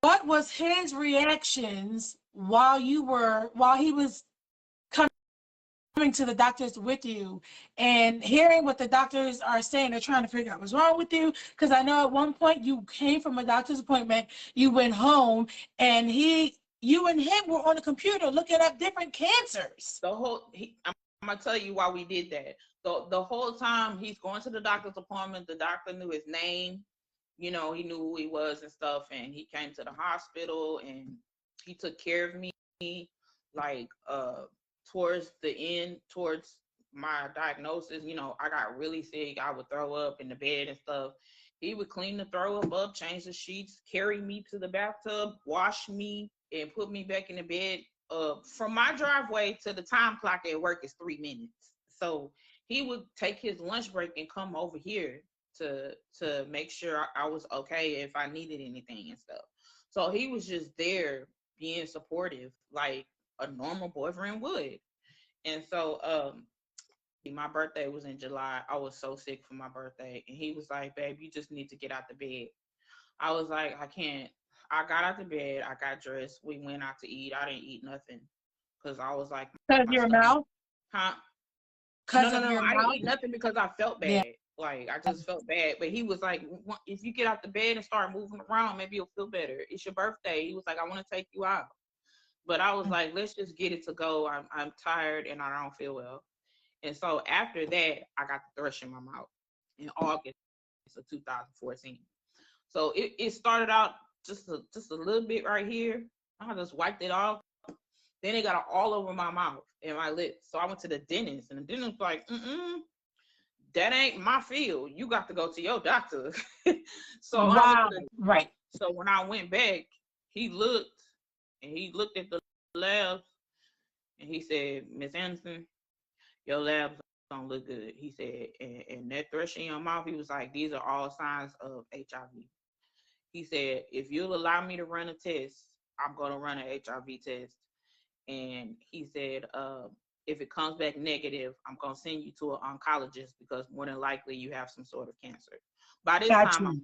what was his reactions while he was coming to the doctors with you and hearing what the doctors are saying? They're trying to figure out what's wrong with you, because I know at one point you came from a doctor's appointment, you went home, and you and him were on the computer looking up different cancers. I'm gonna tell you why we did that. The whole time he's going to the doctor's appointment, the doctor knew his name, he knew who he was and stuff, and he came to the hospital and he took care of me, like towards the end, towards my diagnosis. I got really sick. I would throw up in the bed and stuff. He would clean the throw up, change the sheets, carry me to the bathtub, wash me, and put me back in the bed. From my driveway to the time clock at work is 3 minutes. So he would take his lunch break and come over here to make sure I was okay if I needed anything and stuff. So he was just there being supportive like a normal boyfriend would. And so my birthday was in July. I was so sick for my birthday, and he was like, babe, you just need to get out the bed. I was like, I can't. I got out the bed, I got dressed, we went out to eat. I didn't eat nothing because I was like, Because of your mouth? Huh? Because No, of your I mouth? didn't eat nothing because I felt bad. Yeah. Like, I just felt bad. But he was like, if you get out the bed and start moving around, maybe you'll feel better. It's your birthday. He was like, I want to take you out. But I was like, let's just get it to go. I'm tired and I don't feel well. And so after that, I got the thrush in my mouth in August of 2014. So it started out just a little bit right here. I just wiped it off. Then it got all over my mouth and my lips. So I went to the dentist, and the dentist was like, that ain't my field. You got to go to your doctor. So wow. Right. So when I went back, he looked at the labs, and he said, Miss Anderson, your labs don't look good. He said, and that thrush in your mouth, he was like, these are all signs of HIV. He said, if you'll allow me to run a test, I'm going to run an HIV test. And he said, if it comes back negative, I'm going to send you to an oncologist because more than likely you have some sort of cancer. By this time,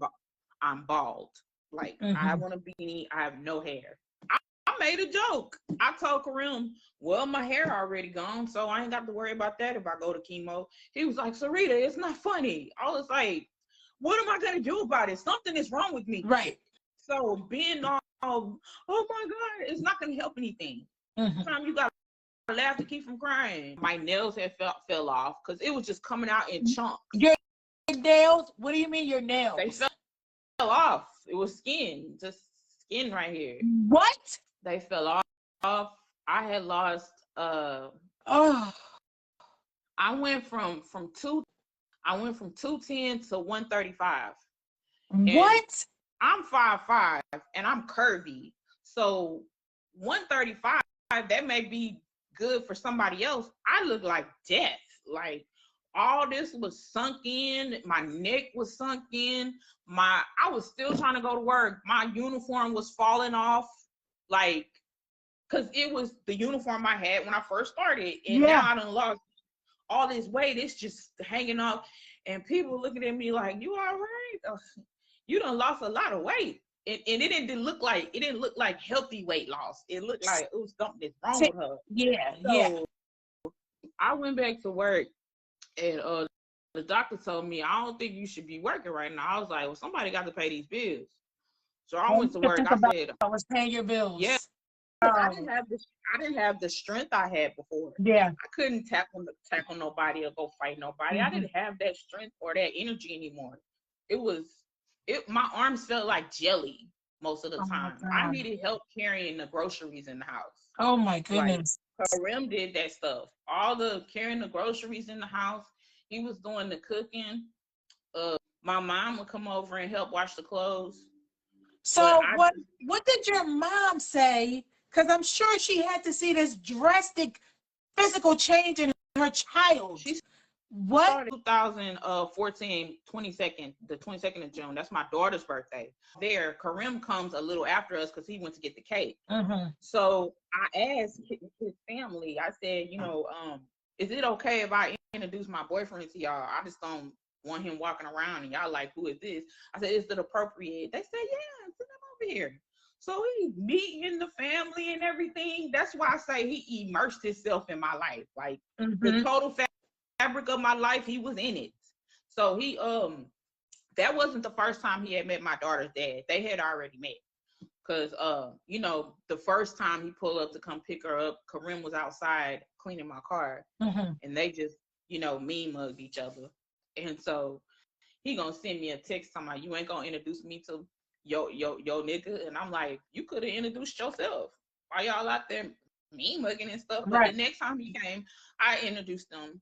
I'm bald. Like, I have on a beanie. I have no hair. I made a joke. I told Karim, well, my hair already gone, so I ain't got to worry about that if I go to chemo. He was like, Sarita, it's not funny. I was like, what am I going to do about it? Something is wrong with me. Right. So being all, oh my God, it's not going to help anything. Sometimes you got to laugh to keep from crying. My nails had fell off because it was just coming out in chunks. Your nails? What do you mean your nails? They fell off. It was skin, just skin right here. What? They fell off. I had lost, I went from 210 to 135. What? I'm 5'5" and I'm curvy. So 135, that may be good for somebody else. I look like death. Like, all this was sunk in. My neck was sunk in. I was still trying to go to work. My uniform was falling off. Like, because it was the uniform I had when I first started. And now I done lost all this weight. It's just hanging off. And people looking at me like, you all right? You done lost a lot of weight. And it didn't look like healthy weight loss. It looked like it was something wrong with her. So I went back to work, and the doctor told me, I don't think you should be working right now. I was like, well, somebody got to pay these bills. So I went to work. I was paying your bills. Yeah. I didn't have the strength I had before. Yeah. I couldn't tackle nobody or go fight nobody. I didn't have that strength or that energy anymore. My arms felt like jelly most of the time. I needed help carrying the groceries in the house. Oh my goodness. Like, Karim did that stuff. All the carrying the groceries in the house. He was doing the cooking. My mom would come over and help wash the clothes. So what did your mom say? Because I'm sure she had to see this drastic physical change in her child. What? 2014, the 22nd of June. That's my daughter's birthday. There, Karim comes a little after us because he went to get the cake. So I asked his family, I said, is it okay if I introduce my boyfriend to y'all? I just don't want him walking around and y'all like, who is this? I said, is it appropriate? They said, yeah, send him over here. So he meeting the family and everything. That's why I say he immersed himself in my life. Like the total fabric of my life, he was in it. So he that wasn't the first time he had met my daughter's dad. They had already met. Cause you know, the first time he pulled up to come pick her up, Karim was outside cleaning my car, and they just, you know, mean mugged each other. And so he gonna send me a text talking about, you ain't gonna introduce me to yo nigga. And I'm like, you could have introduced yourself. Why y'all out there mean mugging and stuff? But the next time he came, I introduced them.